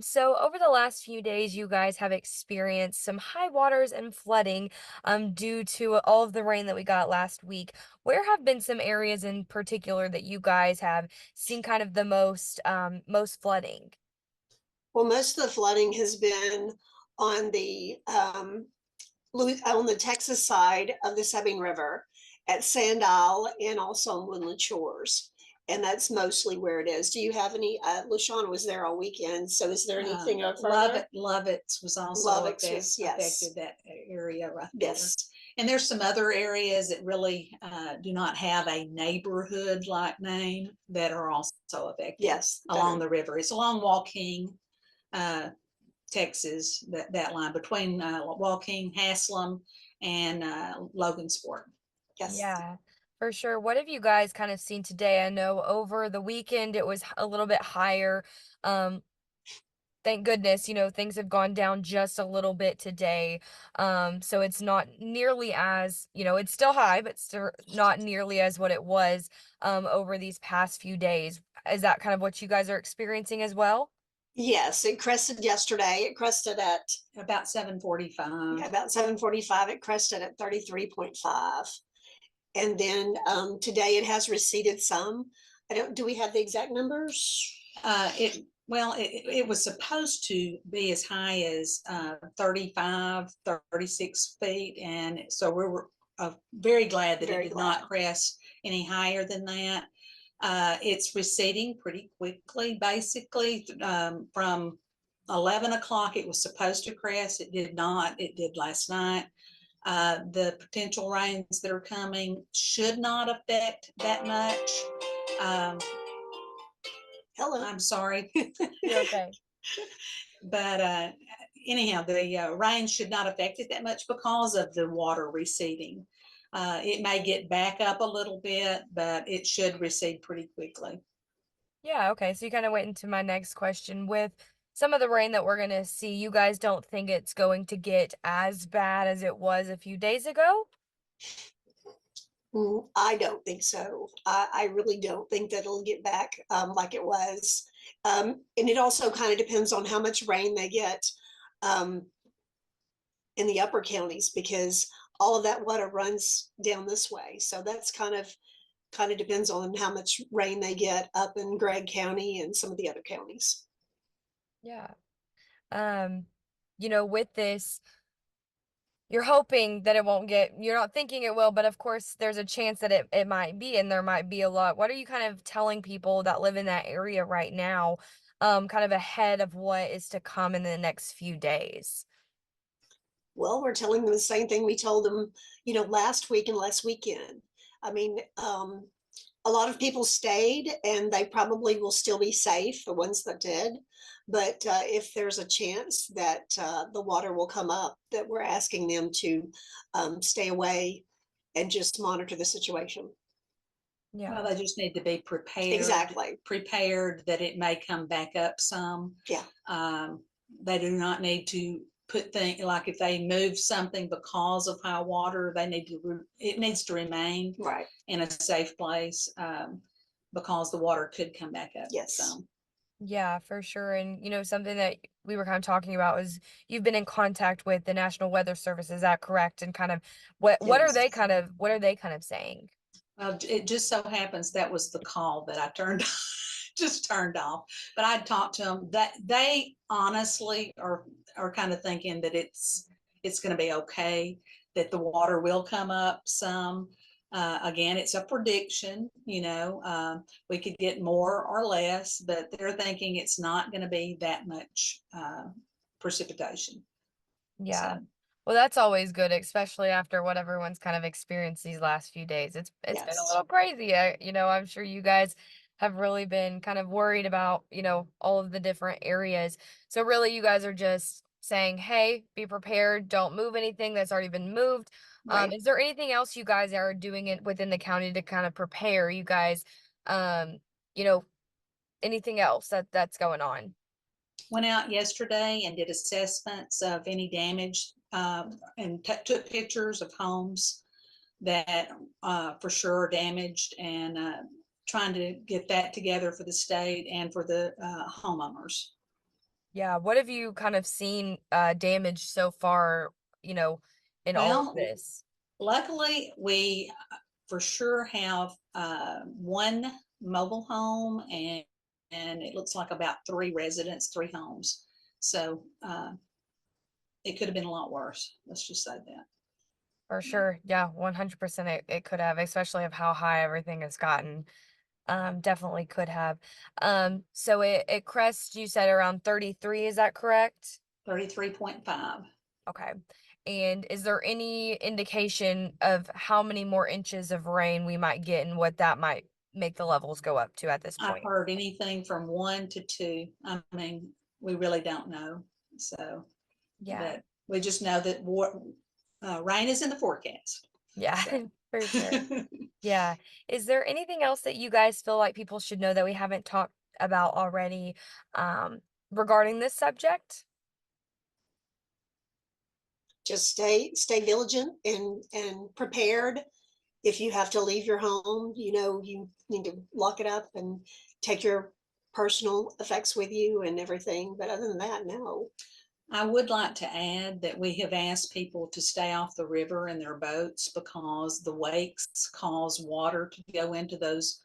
So over the last few days, you guys have experienced some high waters and flooding, due to all of the rain that we got last week. Where have been some areas in particular that you guys have seen kind of the most flooding? Well, most of the flooding has been on the Texas side of the Sabine River at Sand Isle and also on Woodland Shores. And that's mostly where it is. Do you have any? LaShawn was there all weekend. So is there anything further? Lovett's was also Lovex was, yes. affected that area right there. Yes. And there's some other areas that really do not have a neighborhood-like name that are also affected Yes. along the river. It's along Walking, Texas, that line between Walking, Haslam, and Logansport. Yes. Yeah, for sure. What have you guys kind of seen today? I know over the weekend it was a little bit higher. Um, thank goodness, things have gone down just a little bit today. So it's not nearly as, it's still high, but still not nearly as what it was over these past few days. Is that kind of what you guys are experiencing as well? Yes, it crested yesterday. It crested at About 7:45. about 7:45. It crested at 33.5. And then today it has receded some. I don't, do we have the exact numbers? It was supposed to be as high as 35, 36 feet. And so we were very glad that it did not crest any higher than that. It's receding pretty quickly, basically. From 11 o'clock, it was supposed to crest. It did not. It did last night. The potential rains that are coming should not affect that much. Um, Hello. I'm sorry. You're okay. But anyhow, the rain should not affect it that much because of the water receding. It may get back up a little bit, but it should recede pretty quickly. Yeah, okay. So you kind of went into my next question with some of the rain that we're going to see. You guys don't think it's going to get as bad as it was a few days ago? I don't think so. I really don't think that it'll get back like it was. And it also kind of depends on how much rain they get um, in the upper counties because all of that water runs down this way. So that's kind of depends on how much rain they get up in Gregg County and some of the other counties. Yeah. Um, with this, you're hoping that it won't you're not thinking it will, but of course there's a chance that it might be, and there might be a lot. What are you kind of telling people that live in that area right now, kind of ahead of what is to come in the next few days? Well, we're telling them the same thing we told them, last week and last weekend. I mean, a lot of people stayed and they probably will still be safe, the ones that did. But if there's a chance that the water will come up, that we're asking them to stay away and just monitor the situation. Yeah. Well, they just need to be prepared. Exactly. Prepared that it may come back up some. Yeah. They do not need to put things like if they move something because of high water, it needs to remain right in a safe place because the water could come back up. Yes. Some. Yeah, for sure. And something that we were kind of talking about was you've been in contact with the National Weather Service, is that correct? And kind of what are Yes. they kind of saying? Well, it just so happens that was the call that I turned off. But I talked to them that they honestly are kind of thinking that it's going to be okay, that the water will come up some. Again, it's a prediction, we could get more or less, but they're thinking it's not going to be that much precipitation. Yeah. So, Well, that's always good, especially after what everyone's kind of experienced these last few days. It's been a Yes. little crazy. I'm sure you guys have really been kind of worried about, all of the different areas. So really you guys are just saying, "Hey, be prepared. Don't move anything that's already been moved." Right. Is there anything else you guys are doing it within the county to kind of prepare you guys, um, you know, anything else that's going on? went out yesterday and did assessments of any damage and took pictures of homes that for sure are damaged and trying to get that together for the state and for the homeowners. Yeah, what have you kind of seen damage so far, you know, in all of Well, this? luckily we for sure have one mobile home and it looks like about 3 residents, 3 homes. So it could have been a lot worse. Let's just say that. For sure. Yeah, 100% it could have, especially of how high everything has gotten. Definitely could have. So it crest, you said around 33, is that correct? 33.5. Okay. And is there any indication of how many more inches of rain we might get and what that might make the levels go up to at this I've point? heard anything from 1 to 2. I mean, we really don't know. So, Yeah. but we just know that rain is in the forecast. Yeah, So. for sure. Yeah. Is there anything else that you guys feel like people should know that we haven't talked about already um, regarding this subject? Just stay diligent and prepared. If you have to leave your home, you need to lock it up and take your personal effects with you and everything. But other than that, no. I would like to add that we have asked people to stay off the river in their boats because the wakes cause water to go into those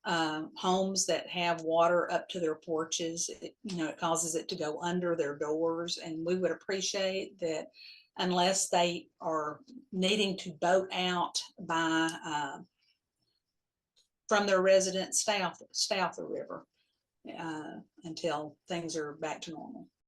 homes that have water up to their porches. It causes it to go under their doors, and we would appreciate that unless they are needing to boat out by from their residence, stay off the river until things are back to normal.